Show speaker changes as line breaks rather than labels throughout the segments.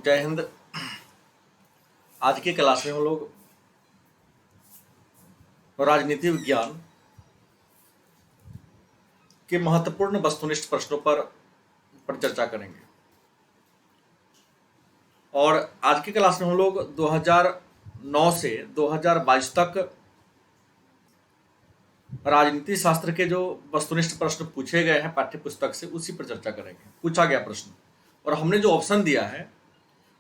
जय हिंद। आज की क्लास में हम लोग राजनीति विज्ञान के महत्वपूर्ण वस्तुनिष्ठ प्रश्नों पर चर्चा करेंगे। और आज की क्लास में हम लोग 2009 से 2022 तक राजनीति शास्त्र के जो वस्तुनिष्ठ प्रश्न पूछे गए हैं पाठ्य पुस्तक से, उसी पर चर्चा करेंगे। पूछा गया प्रश्न और हमने जो ऑप्शन दिया है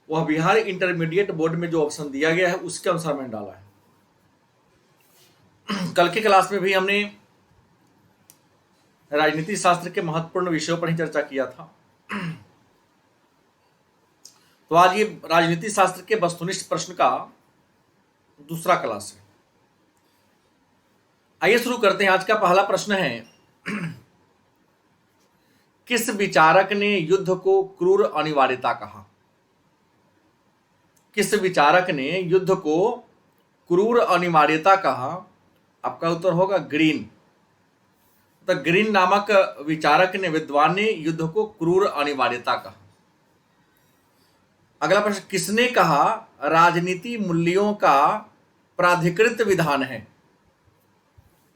वह बिहार इंटरमीडिएट बोर्ड में जो ऑप्शन दिया गया है उसके अनुसार मैंने डाला है। कल की क्लास में भी हमने राजनीति शास्त्र के महत्वपूर्ण विषयों पर ही चर्चा किया था। तो आज ये राजनीति शास्त्र के वस्तुनिष्ठ प्रश्न का दूसरा क्लास है। आइए शुरू करते हैं। आज का पहला प्रश्न है, किस विचारक ने युद्ध को क्रूर अनिवार्यता कहा? किस विचारक ने युद्ध को क्रूर अनिवार्यता कहा? आपका उत्तर होगा ग्रीन। तो ग्रीन नामक विचारक ने, विद्वान ने युद्ध को क्रूर अनिवार्यता कहा। अगला प्रश्न, किसने कहा राजनीति मूल्यों का प्राधिकृत विधान है?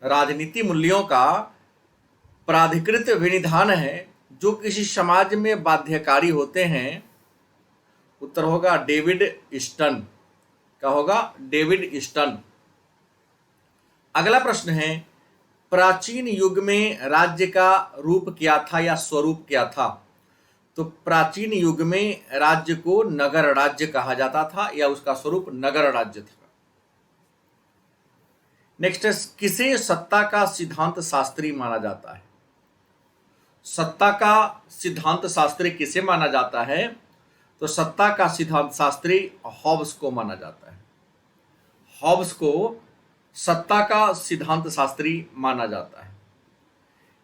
राजनीति मूल्यों का प्राधिकृत विनिधान है जो किसी समाज में बाध्यकारी होते हैं। उत्तर होगा डेविड स्टन। क्या होगा? Davidson. अगला प्रश्न है, प्राचीन युग में राज्य का रूप क्या था या स्वरूप क्या था? तो प्राचीन युग में राज्य को नगर राज्य कहा जाता था या उसका स्वरूप नगर राज्य था। नेक्स्ट है, किसे सत्ता का सिद्धांत शास्त्री माना जाता है? सत्ता का सिद्धांत शास्त्री किसे माना जाता है? तो सत्ता का सिद्धांत शास्त्री हॉब्स को माना जाता है। हॉब्स को सत्ता का सिद्धांत शास्त्री माना जाता है।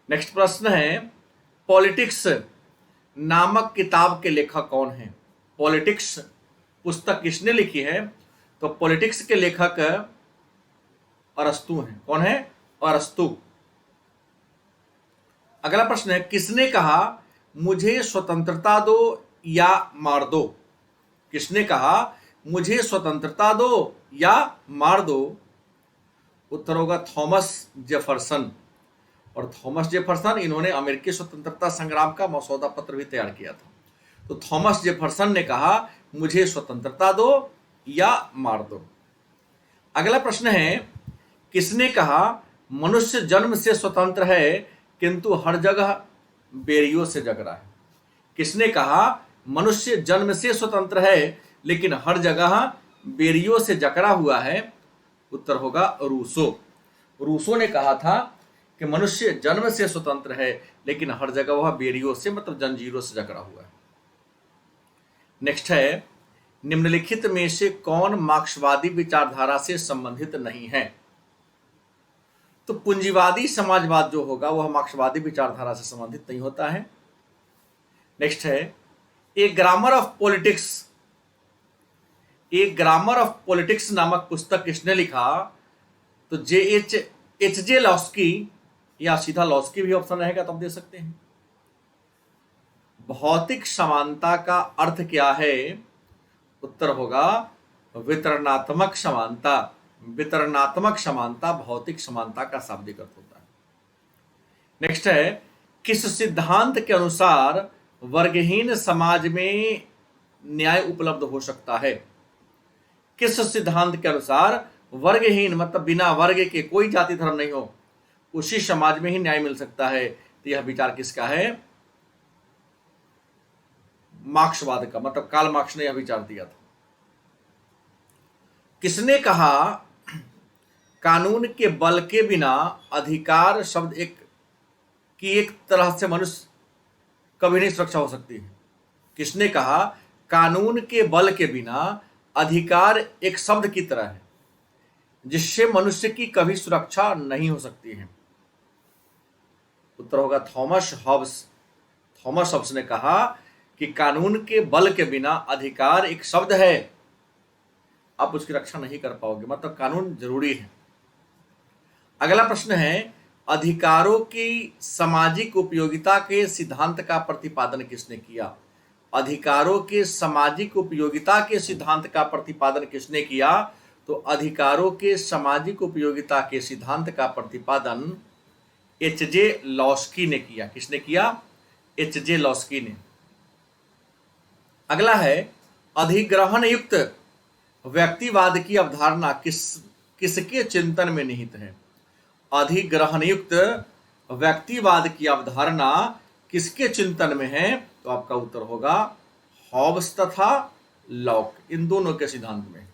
नेक्स्ट प्रश्न है, पॉलिटिक्स नामक किताब के लेखक कौन है? पॉलिटिक्स पुस्तक किसने लिखी है? तो पॉलिटिक्स के लेखक अरस्तु हैं। कौन है? अरस्तु। अगला प्रश्न है, किसने कहा मुझे स्वतंत्रता दो या मार दो? किसने कहा मुझे स्वतंत्रता दो या मार दो? उत्तर होगा थॉमस जेफरसन। और थॉमस जेफरसन, इन्होंने अमेरिकी स्वतंत्रता संग्राम का मसौदा पत्र भी तैयार किया था। तो थॉमस जेफरसन ने कहा मुझे स्वतंत्रता दो या मार दो। अगला प्रश्न है, किसने कहा मनुष्य जन्म से स्वतंत्र है किंतु हर जगह बेरियों से जग रहा है? किसने कहा मनुष्य जन्म से स्वतंत्र है लेकिन हर जगह बेरियों से जकड़ा हुआ है? उत्तर होगा रूसो। रूसो ने कहा था कि मनुष्य जन्म से स्वतंत्र है लेकिन हर जगह वह बेरियों से, मतलब जंजीरों से जकड़ा हुआ है। नेक्स्ट है, निम्नलिखित में से कौन मार्क्सवादी विचारधारा से संबंधित नहीं है? तो पूंजीवादी समाजवाद जो होगा वह मार्क्सवादी विचारधारा से संबंधित नहीं होता है। नेक्स्ट है, a grammar of politics. A grammar of politics नामक पुस्तक किसने लिखा? तो एच जे लॉस्की, या सीधा लॉस्की भी ऑप्शन रहेगा तो आप दे सकते हैं। भौतिक समानता का अर्थ क्या है? उत्तर होगा वितरणात्मक समानता। वितरणात्मक समानता भौतिक समानता का शाब्दिक अर्थ होता है। नेक्स्ट है, किस सिद्धांत के अनुसार वर्गहीन समाज में न्याय उपलब्ध हो सकता है? किस सिद्धांत के अनुसार वर्गहीन, मतलब बिना वर्ग के, कोई जाति धर्म नहीं हो, उसी समाज में ही न्याय मिल सकता है? तो यह विचार किसका है? मार्क्सवाद का, मतलब कार्ल मार्क्स ने यह विचार दिया था। किसने कहा कानून के बल के बिना अधिकार शब्द एक तरह से मनुष्य कभी नहीं सुरक्षा हो सकती है? किसने कहा कानून के बल के बिना अधिकार एक शब्द की तरह है जिससे मनुष्य की कभी सुरक्षा नहीं हो सकती है? उत्तर होगा थॉमस हॉब्स। थॉमस हॉब्स ने कहा कि कानून के बल के बिना अधिकार एक शब्द है, आप उसकी रक्षा नहीं कर पाओगे, मतलब कानून जरूरी है। अगला प्रश्न है, अधिकारों की सामाजिक उपयोगिता के सिद्धांत का प्रतिपादन किसने किया? अधिकारों के सामाजिक उपयोगिता के सिद्धांत का प्रतिपादन किसने किया? तो अधिकारों के सामाजिक उपयोगिता के सिद्धांत का प्रतिपादन एच.जे. लॉस्की ने किया। किसने किया? एच.जे. लॉस्की ने। अगला है, अधिग्रहण युक्त व्यक्तिवाद की अवधारणा किसके चिंतन में निहित है? अधिग्रहण युक्त व्यक्तिवाद की अवधारणा किसके चिंतन में है? तो आपका उत्तर होगा हॉब्स तथा लॉक, इन दोनों के सिद्धांत में।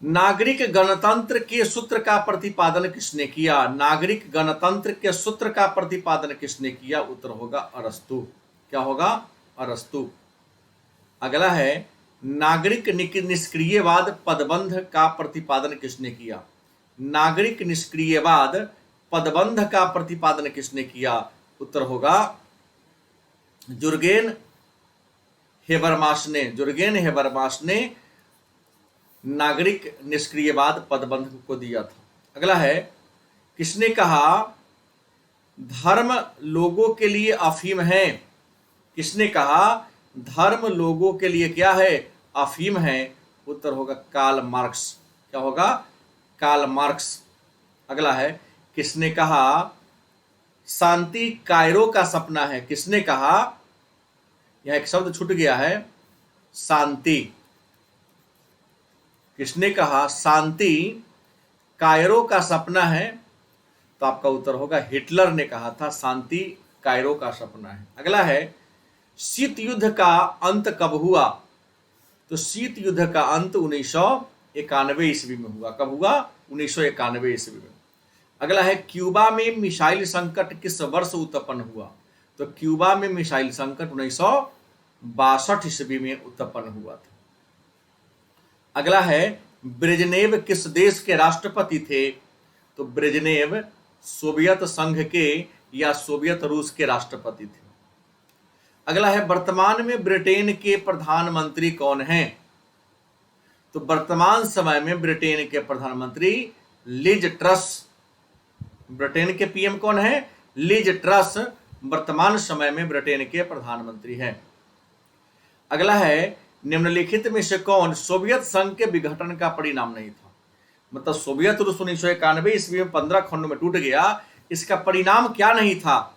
नागरिक गणतंत्र के सूत्र का प्रतिपादन किसने किया? नागरिक गणतंत्र के सूत्र का प्रतिपादन किसने किया? उत्तर होगा अरस्तु। क्या होगा? अरस्तु। अगला है, नागरिक निष्क्रियवाद पदबंध का प्रतिपादन किसने किया? नागरिक निष्क्रियवाद पदबंध का प्रतिपादन किसने किया? उत्तर होगा जुर्गेन हेबरमास ने। जुर्गेन हेबरमास ने नागरिक निष्क्रियवाद पदबंध को दिया था। अगला है, किसने कहा धर्म लोगों के लिए अफीम है? किसने कहा धर्म लोगों के लिए क्या है? अफीम है। उत्तर होगा कार्ल मार्क्स। क्या होगा? Karl Marx. अगला है, किसने कहा शांति कायरो का सपना है? किसने कहा? यह एक शब्द छूट गया है, शांति। किसने कहा शांति कायरो का सपना है? तो आपका उत्तर होगा हिटलर ने कहा था शांति कायरो का सपना है। अगला है, शीत युद्ध का अंत कब हुआ? तो शीत युद्ध का अंत 1991 ईस्वी में हुआ। कब हुआ? 1991 ईस्वी में। अगला है, क्यूबा में मिसाइल संकट किस वर्ष उत्पन्न हुआ? तो क्यूबा में मिसाइल संकट 1962 ईस्वी में उत्पन्न हुआ था। अगला है, ब्रेजनेव किस देश के राष्ट्रपति थे? तो ब्रेजनेव सोवियत संघ के या सोवियत रूस के राष्ट्रपति थे। अगला है, वर्तमान में ब्रिटेन के प्रधानमंत्री कौन हैं? तो वर्तमान समय में ब्रिटेन के प्रधानमंत्री लिज ट्रस। ब्रिटेन के पीएम कौन है? लिज ट्रस वर्तमान समय में ब्रिटेन के प्रधानमंत्री हैं। अगला है, निम्नलिखित में से कौन सोवियत संघ के विघटन का परिणाम नहीं था? मतलब सोवियत रूस 1991 ईस्वी में 15 खंडों में टूट गया, इसका परिणाम क्या नहीं था?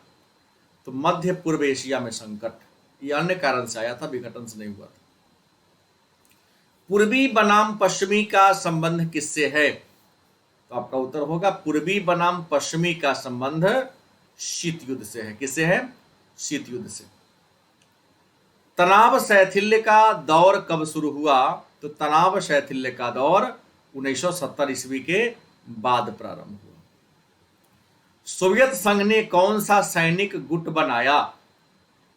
तो मध्य पूर्व एशिया में संकट, यह अन्य कारण से आया था, विघटन से नहीं हुआ था। पूर्वी बनाम पश्चिमी का संबंध किससे है? तो आपका उत्तर होगा पूर्वी बनाम पश्चिमी का संबंध शीत युद्ध से है। किससे है? शीत युद्ध से। तनाव शैथिल्य का दौर कब शुरू हुआ? तो तनाव शैथिल्य का दौर 1970 ईस्वी के बाद प्रारंभ हुआ। सोवियत संघ ने कौन सा सैनिक गुट बनाया?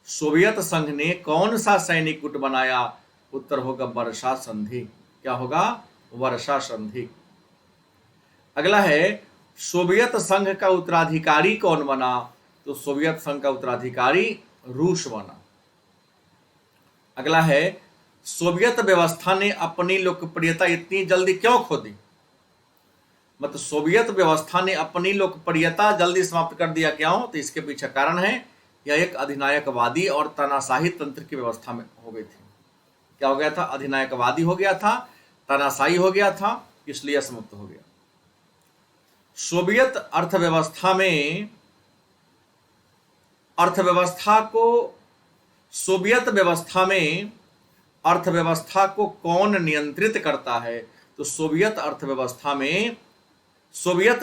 सोवियत संघ ने कौन सा सैनिक गुट बनाया? उत्तर होगा वर्षा संधि। क्या होगा? वर्षा संधि। अगला है, सोवियत संघ का उत्तराधिकारी कौन बना? तो सोवियत संघ का उत्तराधिकारी रूस बना। अगला है, सोवियत व्यवस्था ने अपनी लोकप्रियता इतनी जल्दी क्यों खो दी? मतलब सोवियत व्यवस्था ने अपनी लोकप्रियता जल्दी समाप्त कर दिया, क्यों? तो इसके पीछे कारण है, यह एक अधिनायकवादी और तानाशाही तंत्र की व्यवस्था में हो गई थी। क्या हो गया था? अधिनायकवादी हो गया था, तानाशाही हो गया था, इसलिए समाप्त हो गया। सोवियत अर्थव्यवस्था में सोवियत अर्थव्यवस्था को कौन नियंत्रित करता है? तो सोवियत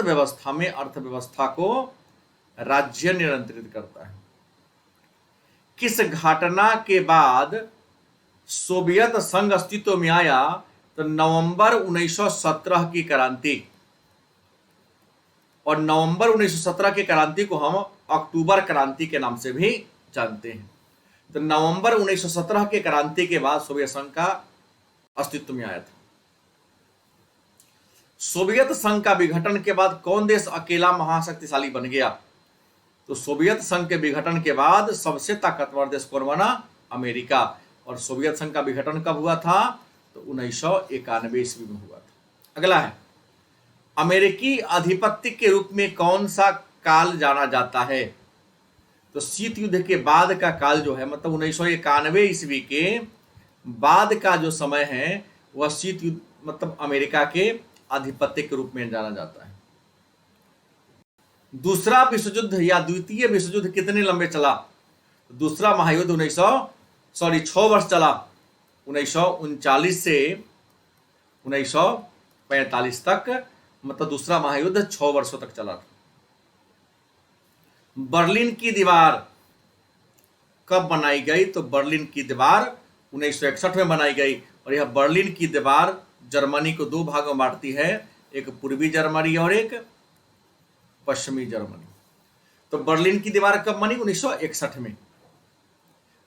व्यवस्था में अर्थव्यवस्था को राज्य नियंत्रित करता है। किस घटना के बाद सोवियत संघ अस्तित्व में आया? तो नवंबर 1917 की क्रांति। और नवंबर 1917 की क्रांति को हम अक्टूबर क्रांति के नाम से भी जानते हैं। तो नवंबर 1917 के क्रांति के बाद सोवियत संघ का अस्तित्व में आया था। सोवियत संघ का विघटन के बाद कौन देश अकेला महाशक्तिशाली बन गया? तो सोवियत संघ के विघटन के बाद सबसे ताकतवर देश कौन बना? अमेरिका। और सोवियत संघ का विघटन कब हुआ था? तो 1991 ईस्वी में हुआ था। अगला है, अमेरिकी आधिपत्य के रूप में कौन सा काल जाना जाता है? तो शीत युद्ध के बाद का काल जो है, मतलब 1991 ईस्वी के बाद का जो समय है वह शीत युद्ध, मतलब अमेरिका के आधिपत्य के रूप में जाना जाता है। दूसरा विश्व युद्ध या द्वितीय विश्व युद्ध कितने लंबे चला? दूसरा महायुद्ध 6 वर्ष चला, 1939 से 1945 तक, मतलब दूसरा महायुद्ध 6 वर्षों तक चला था। बर्लिन की दीवार कब बनाई गई? तो बर्लिन की दीवार 1961 में बनाई गई, और यह बर्लिन की दीवार जर्मनी को 2 भागों में बांटती है, एक पूर्वी जर्मनी और एक पश्चिमी जर्मनी। तो बर्लिन की दीवार कब बनी? 1961 में।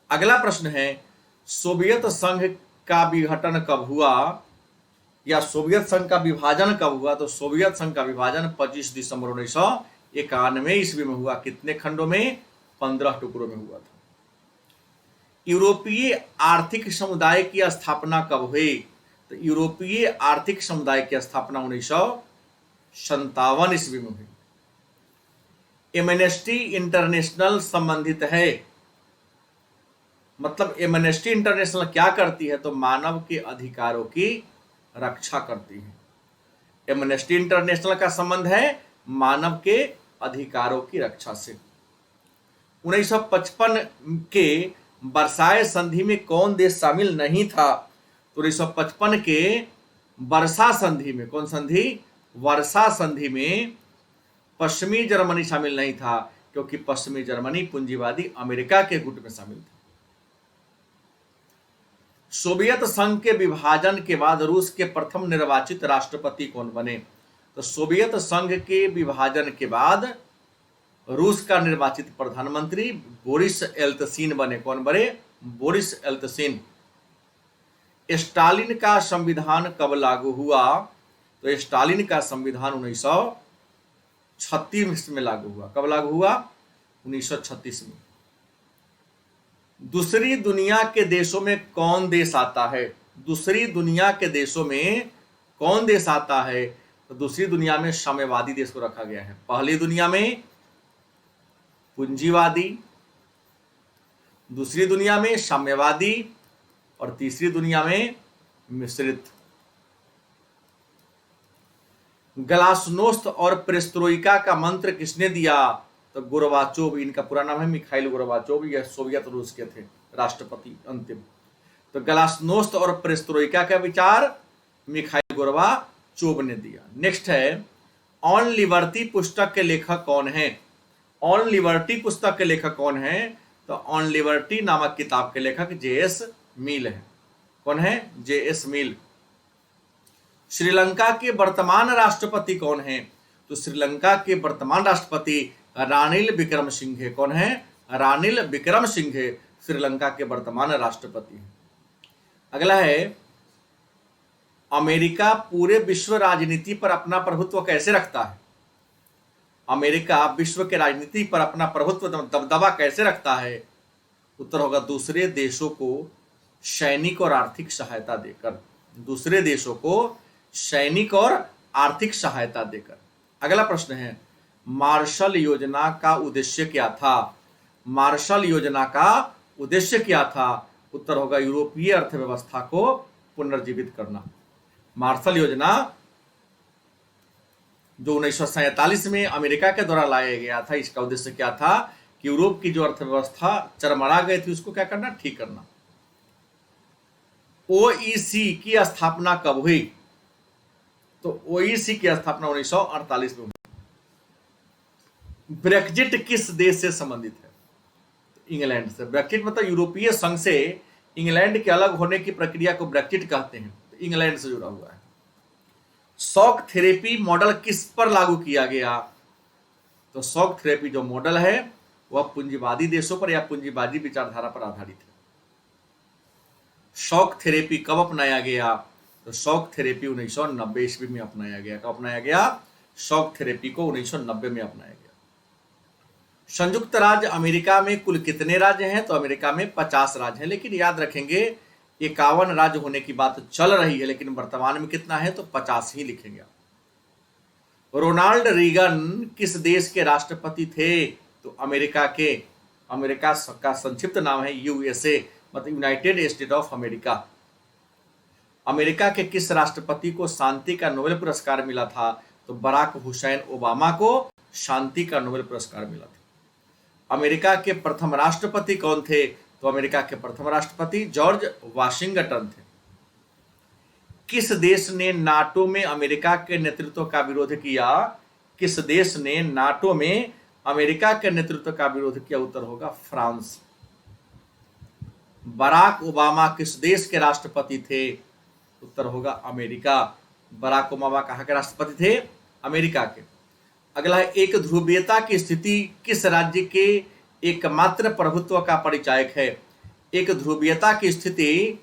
अगला प्रश्न है, सोवियत संघ का विघटन कब हुआ, या सोवियत संघ का विभाजन कब हुआ? तो सोवियत संघ का विभाजन 25 दिसंबर 1991 ईस्वी में हुआ। कितने खंडों में? 15 टुकड़ों में हुआ था। यूरोपीय आर्थिक समुदाय की स्थापना कब हुई? तो यूरोपीय आर्थिक समुदाय की स्थापना 1957 ईस्वी में हुई। एमनेस्टी इंटरनेशनल संबंधित है, मतलब एमनेस्टी इंटरनेशनल क्या करती है? तो मानव के अधिकारों की रक्षा करती है। एमनेस्टी इंटरनेशनल का संबंध है मानव के अधिकारों की रक्षा से। 1955 के वर्साय संधि में कौन देश शामिल नहीं था? तो 1955 के वर्सा संधि में, कौन संधि? वर्सा संधि में पश्चिमी जर्मनी शामिल नहीं था, क्योंकि पश्चिमी जर्मनी पूंजीवादी अमेरिका के गुट में शामिल था। सोवियत संघ के विभाजन के बाद रूस के प्रथम निर्वाचित राष्ट्रपति कौन बने? तो सोवियत संघ के विभाजन के बाद रूस का निर्वाचित प्रधानमंत्री बोरिस एल्त्सिन बने। कौन बने? बोरिस एल्त्सिन। स्टालिन का संविधान कब लागू हुआ? तो स्टालिन का संविधान 1936 में लागू हुआ। कब लागू हुआ? 1936 में। दूसरी दुनिया के देशों में कौन देश आता है? दूसरी दुनिया के देशों में कौन देश आता है? तो दूसरी दुनिया में साम्यवादी देश को रखा गया है। पहली दुनिया में पूंजीवादी, दूसरी दुनिया में साम्यवादी, और तीसरी दुनिया में मिश्रित। ग्लासनोस्त और पेरेस्ट्रोइका का मंत्र किसने दिया? तो गोरबाचोव, इनका पूरा नाम है मिखाइल गोरबाचोव, यह सोवियत रूस के थे राष्ट्रपति अंतिम। तो ग्लासनोस्त और पेरेस्ट्रोइका का विचार मिखाइल गोरबाचोव ने दिया। नेक्स्ट है, ऑन लिबर्टी पुस्तक के लेखक कौन है? ऑन लिबर्टी पुस्तक के लेखक कौन है? तो ऑन लिबर्टी नामक किताब के लेखक जे.एस. मिल है। कौन है? जे.एस. मिल। श्रीलंका के वर्तमान राष्ट्रपति कौन है? तो श्रीलंका के वर्तमान राष्ट्रपति रानिल विक्रमसिंघे। कौन है? रानिल विक्रमसिंघे श्रीलंका के वर्तमान राष्ट्रपति हैं। अगला है, अमेरिका पूरे विश्व राजनीति पर अपना प्रभुत्व कैसे रखता है? अमेरिका विश्व के राजनीति पर अपना प्रभुत्व दबदबा कैसे रखता है? उत्तर होगा दूसरे देशों को सैनिक और आर्थिक सहायता देकर। दूसरे देशों को सैनिक और आर्थिक सहायता देकर। अगला प्रश्न है, मार्शल योजना का उद्देश्य क्या था? मार्शल योजना का उद्देश्य क्या था? उत्तर होगा यूरोपीय अर्थव्यवस्था को पुनर्जीवित करना। मार्शल योजना जो 1947 में अमेरिका के द्वारा लाया गया था, इसका उद्देश्य क्या था कि यूरोप की जो अर्थव्यवस्था चरमरा गई थी उसको क्या करना? ठीक करना। ओईसी की स्थापना कब हुई? तो ओईसी की स्थापना 1948 में हुई। ब्रेक्जिट किस देश से संबंधित है? इंग्लैंड से। ब्रेक्जिट मतलब यूरोपीय संघ से इंग्लैंड के अलग होने की प्रक्रिया को ब्रेक्जिट कहते हैं। तो इंग्लैंड से जुड़ा हुआ है। शॉक थेरेपी मॉडल किस पर लागू किया गया? तो शॉक थेरेपी जो मॉडल है वह पूंजीवादी देशों पर या पूंजीवादी विचारधारा पर आधारित है। शॉक थेरेपी कब अपनाया गया? तो शॉक थेरेपी 1990 ईस्वी में अपनाया गया। कब अपनाया गया? शॉक थेरेपी को 1990 में अपनाया गया। संयुक्त राज्य अमेरिका में कुल कितने राज्य हैं? तो अमेरिका में 50 राज्य हैं, लेकिन याद रखेंगे 51 राज्य होने की बात चल रही है, लेकिन वर्तमान में कितना है? तो 50 ही लिखेंगे। रोनाल्ड रीगन किस देश के राष्ट्रपति थे? तो अमेरिका के। अमेरिका का संक्षिप्त नाम है यूएसए, मतलब United state of America. America के किस राष्ट्रपति को शांति का नोबेल पुरस्कार मिला था? तो बराक हुसैन ओबामा को शांति का नोबेल पुरस्कार मिला था। अमेरिका के प्रथम राष्ट्रपति कौन थे? तो अमेरिका के प्रथम राष्ट्रपति जॉर्ज वाशिंगटन थे। किस देश ने नाटो में अमेरिका के नेतृत्व का विरोध किया? किस देश ने नाटो में अमेरिका के नेतृत्व का विरोध किया? उत्तर होगा फ्रांस। बराक ओबामा किस देश के राष्ट्रपति थे? उत्तर होगा अमेरिका। बराक ओबामा कहाँ के राष्ट्रपति थे? अमेरिका के। अगला है, एक ध्रुवीयता की स्थिति किस राज्य के एकमात्र प्रभुत्व का परिचायक है? एक ध्रुवीयता की स्थिति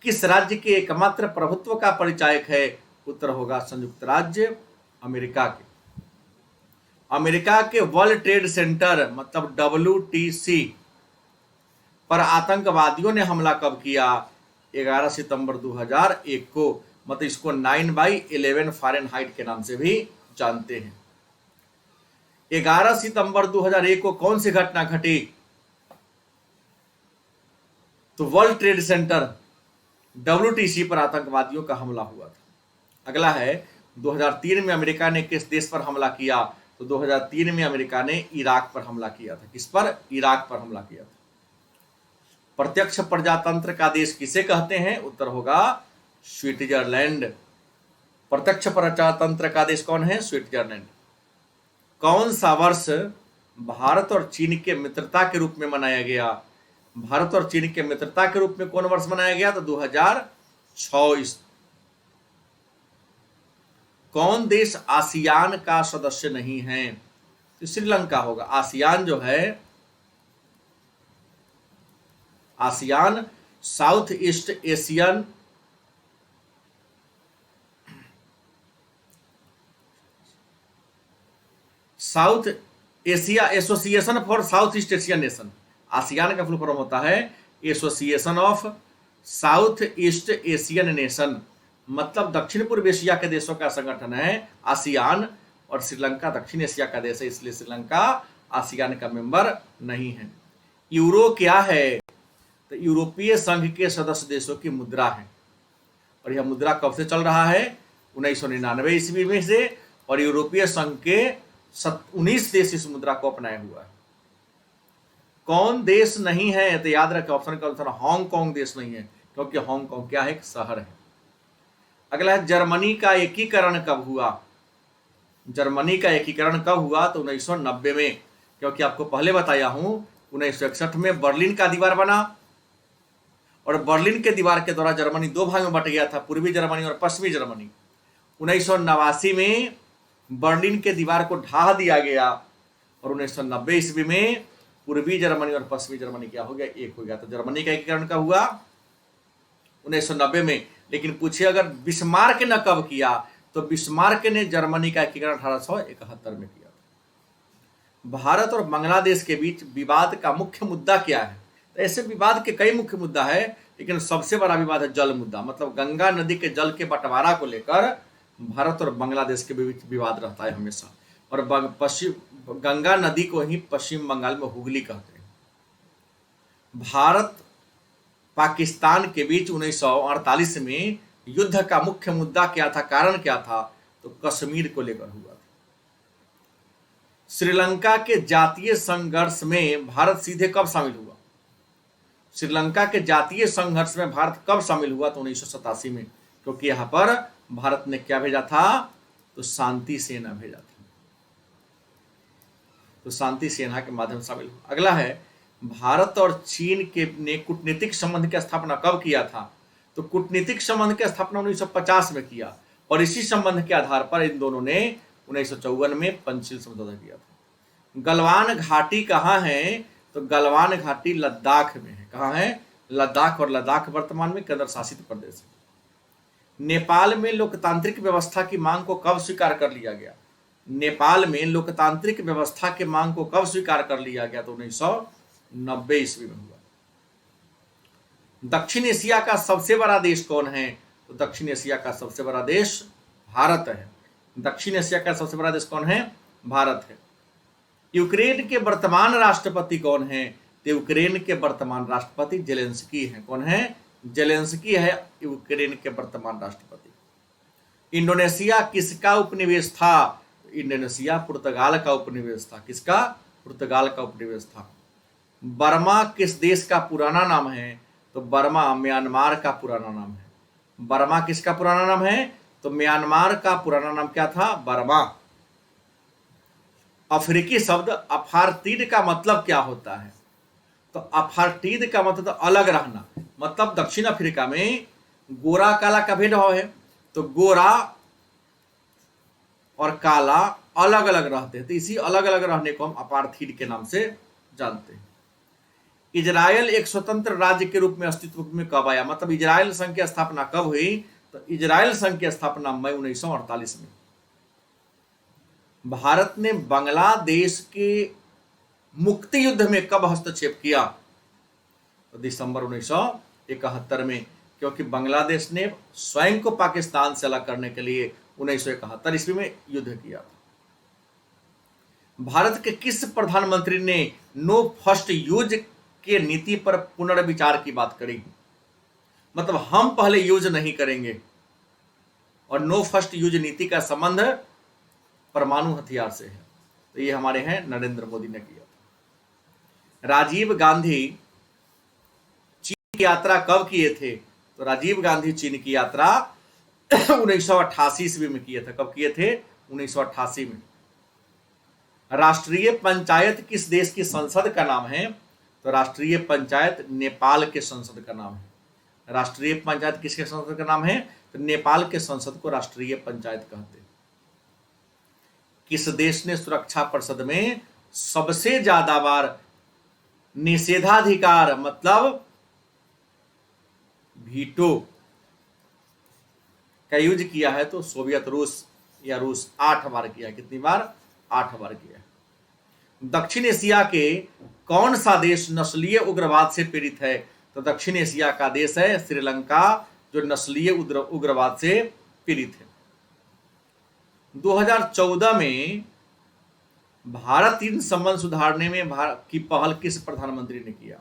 किस राज्य के एकमात्र प्रभुत्व का परिचायक है? उत्तर होगा संयुक्त राज्य अमेरिका के। अमेरिका के वर्ल्ड ट्रेड सेंटर मतलब WTC पर आतंकवादियों ने हमला कब किया? 11 सितंबर 2001 को, मतलब इसको 9/11 फ़ारेनहाइट के नाम से भी जानते हैं। 11 सितंबर 2001 को कौन सी घटना घटी? तो वर्ल्ड ट्रेड सेंटर WTC पर आतंकवादियों का हमला हुआ था। अगला है, 2003 में अमेरिका ने किस देश पर हमला किया? तो 2003 में अमेरिका ने इराक पर हमला किया था। किस पर? इराक पर हमला किया था। प्रत्यक्ष प्रजातंत्र का देश किसे कहते हैं? उत्तर होगा स्विट्जरलैंड। प्रत्यक्ष प्रजातंत्र का देश कौन है? स्विट्जरलैंड। कौन सा वर्ष भारत और चीन के मित्रता के रूप में मनाया गया? भारत और चीन के मित्रता के रूप में कौन वर्ष मनाया गया? तो 2006। कौन देश आसियान का सदस्य नहीं है? तो श्रीलंका होगा। आसियान जो है, ASEAN south east Asian south Asia association for south east Asian nation. ASEAN का फुल फॉर्म होता है association of south east Asian nation, मतलब दक्षिण पूर्व एशिया के देशों का संगठन है आसियान, और श्रीलंका दक्षिण एशिया का देश है, इसलिए श्रीलंका आसियान का मेंबर नहीं है। यूरो क्या है? तो यूरोपीय संघ के सदस्य देशों की मुद्रा है, और यह मुद्रा कब से चल रहा है? 1999 ईस्वी में से, और यूरोपीय संघ के 19 देश इस मुद्रा को अपनाया हुआ है। कौन देश नहीं है? तो याद रखें ऑप्शन का आंसर हांगकांग देश नहीं है, क्योंकि हांगकांग क्या है? एक शहर है। अगला है, जर्मनी का एकीकरण कब हुआ? जर्मनी का एकीकरण कब हुआ? तो 1990 में, क्योंकि आपको पहले बताया हूं 1961 में बर्लिन का दीवार बना, और बर्लिन के दीवार के द्वारा जर्मनी दो भाग में बट गया था, पूर्वी जर्मनी और पश्चिमी जर्मनी। 1989 में बर्लिन के दीवार को ढा दिया गया, और 1990 ईस्वी में पूर्वी जर्मनी और पश्चिमी जर्मनी क्या हो गया? एक हो गया। तो जर्मनी का एकीकरण कब हुआ? 1990 में। लेकिन पूछिए अगर बिस्मार्क ने कब किया? तो बिस्मार्क ने जर्मनी का एकीकरण 1871 में किया। भारत और बांग्लादेश के बीच विवाद का मुख्य मुद्दा क्या है? तो ऐसे विवाद के कई मुख्य मुद्दा है, लेकिन सबसे बड़ा विवाद है जल मुद्दा, मतलब गंगा नदी के जल के बंटवारा को लेकर भारत और बांग्लादेश के बीच विवाद रहता है हमेशा। और गंगा नदी को ही पश्चिम बंगाल में हुगली कहते हैं। भारत पाकिस्तान के बीच 1948 में युद्ध का मुख्य मुद्दा क्या था? कारण क्या था? तो कश्मीर को लेकर हुआ था। श्रीलंका के जातीय संघर्ष में भारत सीधे कब शामिल हुआ? श्रीलंका के जातीय संघर्ष में भारत कब शामिल हुआ? तो 1987 में, क्योंकि यहां पर भारत ने क्या भेजा था? तो शांति सेना भेजा था, तो शांति सेना के माध्यम से शामिल हुआ। अगला है, भारत और चीन के ने कूटनीतिक संबंध की स्थापना कब किया था? तो कूटनीतिक संबंध की स्थापना 1950 में किया, और इसी संबंध के आधार पर इन दोनों ने 1954 में पंचशील समझौता किया था। गलवान घाटी कहाँ है? तो गलवान घाटी लद्दाख में है। कहाँ है? लद्दाख, और लद्दाख वर्तमान में केंद्र शासित प्रदेश है। नेपाल में लोकतांत्रिक व्यवस्था की मांग को कब स्वीकार कर लिया गया? नेपाल में लोकतांत्रिक व्यवस्था के मांग को कब स्वीकार कर लिया गया? तो 1990 ईस्वी में हुआ। दक्षिण एशिया का सबसे बड़ा देश कौन है? तो दक्षिण एशिया का सबसे बड़ा देश भारत है। दक्षिण एशिया का सबसे बड़ा देश कौन है? भारत है। यूक्रेन के वर्तमान राष्ट्रपति कौन है? तो यूक्रेन के वर्तमान राष्ट्रपति जेलेंस्की हैं। कौन है? जेलेंस्की है यूक्रेन के वर्तमान राष्ट्रपति। इंडोनेशिया किसका उपनिवेश था? इंडोनेशिया पुर्तगाल का उपनिवेश था। किसका? पुर्तगाल का उपनिवेश था। बर्मा किस देश का पुराना नाम है? तो बर्मा म्यांमार का पुराना नाम है। बर्मा किसका पुराना नाम है? तो म्यांमार का पुराना नाम क्या था? बर्मा। अफ्रीकी शब्द अपार्थीड का मतलब क्या होता है? तो अपार्थीड का मतलब अलग रहना। मतलब दक्षिण अफ्रीका में गोरा काला का भेदभाव है, तो गोरा और काला अलग अलग रहते हैं, तो इसी अलग अलग रहने को हम अपार्थीड के नाम से जानते हैं। इजराइल एक स्वतंत्र राज्य के रूप में अस्तित्व में कब आया? मतलब इजराइल संघ की स्थापना कब हुई? तो इजराइल संघ की स्थापना मई 1948 में। भारत ने बांग्लादेश के मुक्ति युद्ध में कब हस्तक्षेप किया? तो दिसंबर 1971 में, क्योंकि बांग्लादेश ने स्वयं को पाकिस्तान से अलग करने के लिए 1971 ईस्वी में युद्ध किया था। भारत के किस प्रधानमंत्री ने नो फर्स्ट यूज के नीति पर पुनर्विचार की बात करी? मतलब हम पहले यूज नहीं करेंगे, और नो फर्स्ट यूज नीति का संबंध परमाणु हथियार से है। तो ये हमारे हैं नरेंद्र मोदी ने किया था। राजीव गांधी चीन की यात्रा कब किए थे? तो राजीव गांधी चीन की यात्रा 1988 ईस्वी में किए थे। कब किए थे? 1988 में। राष्ट्रीय पंचायत किस देश की संसद का नाम है? तो राष्ट्रीय पंचायत नेपाल के संसद का नाम है। राष्ट्रीय पंचायत किसके संसद का नाम है? तो नेपाल के संसद को राष्ट्रीय पंचायत कहते हैं। किस देश ने सुरक्षा परिषद में सबसे ज्यादा बार निषेधाधिकार मतलब वीटो का यूज किया है? तो सोवियत रूस या रूस 8 बार किया। कितनी बार? 8 बार किया। दक्षिण एशिया के कौन सा देश नस्लीय उग्रवाद से पीड़ित है? तो दक्षिण एशिया का देश है श्रीलंका, जो नस्लीय उग्रवाद से पीड़ित है। 2014 में भारत चीन संबंध सुधारने में की पहल किस प्रधानमंत्री ने किया?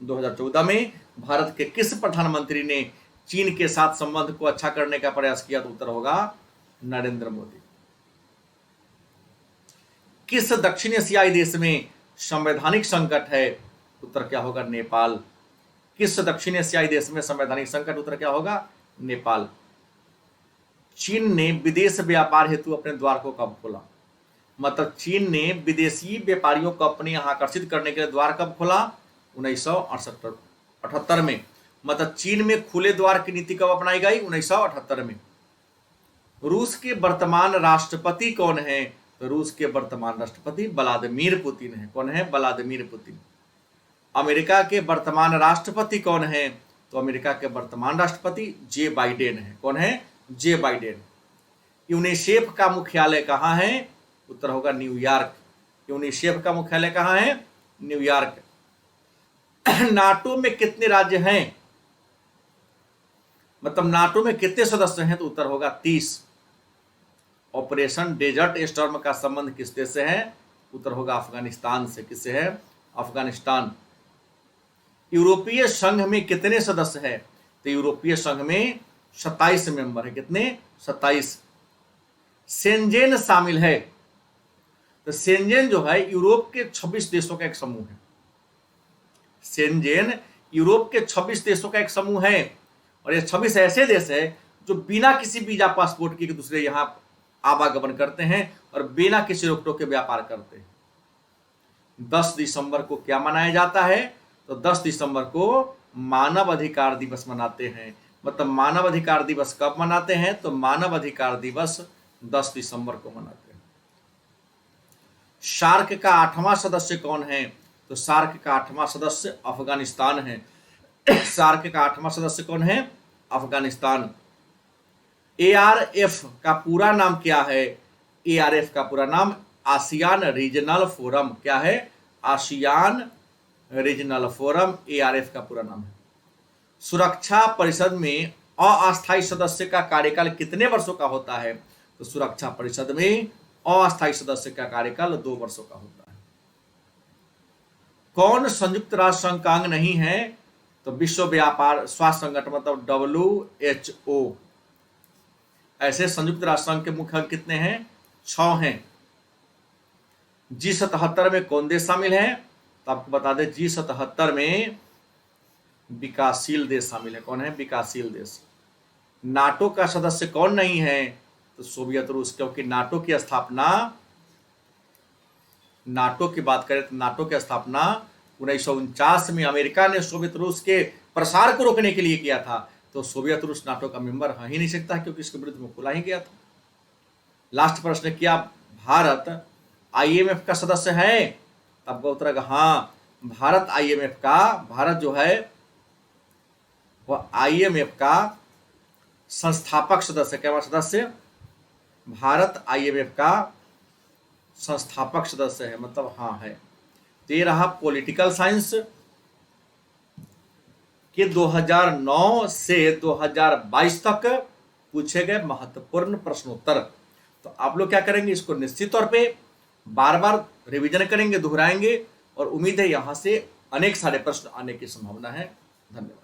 2014 में भारत के किस प्रधानमंत्री ने चीन के साथ संबंध को अच्छा करने का प्रयास किया? तो उत्तर होगा नरेंद्र मोदी। किस दक्षिण एशियाई देश में संवैधानिक संकट है? उत्तर क्या होगा? नेपाल। किस दक्षिण एशियाई देश में संवैधानिक संकट? उत्तर क्या होगा? नेपाल। चीन ने विदेश व्यापार हेतु अपने द्वार को कब खोला? मतलब चीन ने विदेशी व्यापारियों को अपने यहां आकर्षित करने के लिए द्वार कब खोला? 1978 में। मतलब चीन में खुले द्वार की नीति कब अपनाई गई? 1978 में। रूस के वर्तमान राष्ट्रपति कौन है? तो रूस के वर्तमान राष्ट्रपति व्लादिमीर पुतिन है। कौन है? Vladimir Putin. अमेरिका के वर्तमान राष्ट्रपति कौन है? तो अमेरिका के वर्तमान राष्ट्रपति जे बाइडेन है। कौन है? जे बाइडेन। यूनिसेफ का मुख्यालय कहाँ है? उत्तर होगा न्यूयॉर्क। यूनिसेफ का मुख्यालय कहाँ है? न्यूयॉर्क। नाटो में कितने राज्य हैं? मतलब नाटो में कितने सदस्य हैं? तो उत्तर होगा 30। ऑपरेशन डेजर्ट स्टॉर्म का संबंध किस देश से है? उत्तर होगा अफगानिस्तान से। किससे है? अफगानिस्तान। यूरोपीय संघ में कितने सदस्य हैं? तो यूरोपीय संघ में 27 मेंबर है। कितने? 27। शेंजेन शामिल है। तो शेंजेन जो है यूरोप के 26 देशों का एक समूह है। शेंजेन यूरोप के 26 देशों का एक समूह है, और ये 26 ऐसे देश है जो बिना किसी वीजा पासपोर्ट के दूसरे यहां आवागमन करते हैं और बिना किसी रोक टोक के व्यापार करते हैं। 10 दिसंबर को क्या मनाया जाता है? तो 10 दिसंबर को मानव अधिकार दिवस मनाते हैं। मतलब मानव अधिकार दिवस कब मनाते हैं? तो मानव अधिकार दिवस 10 दिसंबर को मनाते हैं। सार्क का 8वां सदस्य कौन है? तो सार्क का 8वां सदस्य अफगानिस्तान है। सार्क का 8वां सदस्य कौन है? अफगानिस्तान। ARF का पूरा नाम क्या है? ARF का पूरा नाम आसियान रीजनल फोरम। क्या है? आसियान रीजनल फोरम ARF का पूरा नाम है। सुरक्षा परिषद में अस्थायी सदस्य का कार्यकाल कितने वर्षों का होता है? तो सुरक्षा परिषद में अस्थायी सदस्य का कार्यकाल 2 वर्षों का होता है। कौन संयुक्त राष्ट्र संघ का अंग नहीं है? तो विश्व व्यापार स्वास्थ्य संगठन मतलब WHO। ऐसे संयुक्त राष्ट्र संघ के मुख्य अंग कितने हैं? 6 हैं। G77 में कौन देश शामिल है? तो आपको बता दें G77 में विकासशील देश शामिल है। कौन है? विकासशील देश। नाटो का सदस्य कौन नहीं है? तो सोवियत रूस, क्योंकि नाटो की स्थापना, नाटो की बात करें तो नाटो की स्थापना 1949 में अमेरिका ने सोवियत रूस के प्रसार को रोकने के लिए किया था। तो सोवियत रूस नाटो का मेंबर हो ही नहीं सकता, क्योंकि इसके विरुद्ध में खुला ही गया था। लास्ट प्रश्न, क्या भारत IMF का सदस्य है? आपका उत्तर है हाँ, भारत IMF का, भारत जो है वह IMF का संस्थापक सदस्य। क्या सदस्य? भारत IMF का संस्थापक सदस्य है, मतलब हाँ है। तो ये रहा पॉलिटिकल साइंस के 2009 से 2022 तक पूछे गए महत्वपूर्ण प्रश्नोत्तर। तो आप लोग क्या करेंगे, इसको निश्चित तौर पे बार बार रिवीजन करेंगे, दोहराएंगे, और उम्मीद है यहां से अनेक सारे प्रश्न आने की संभावना है। धन्यवाद।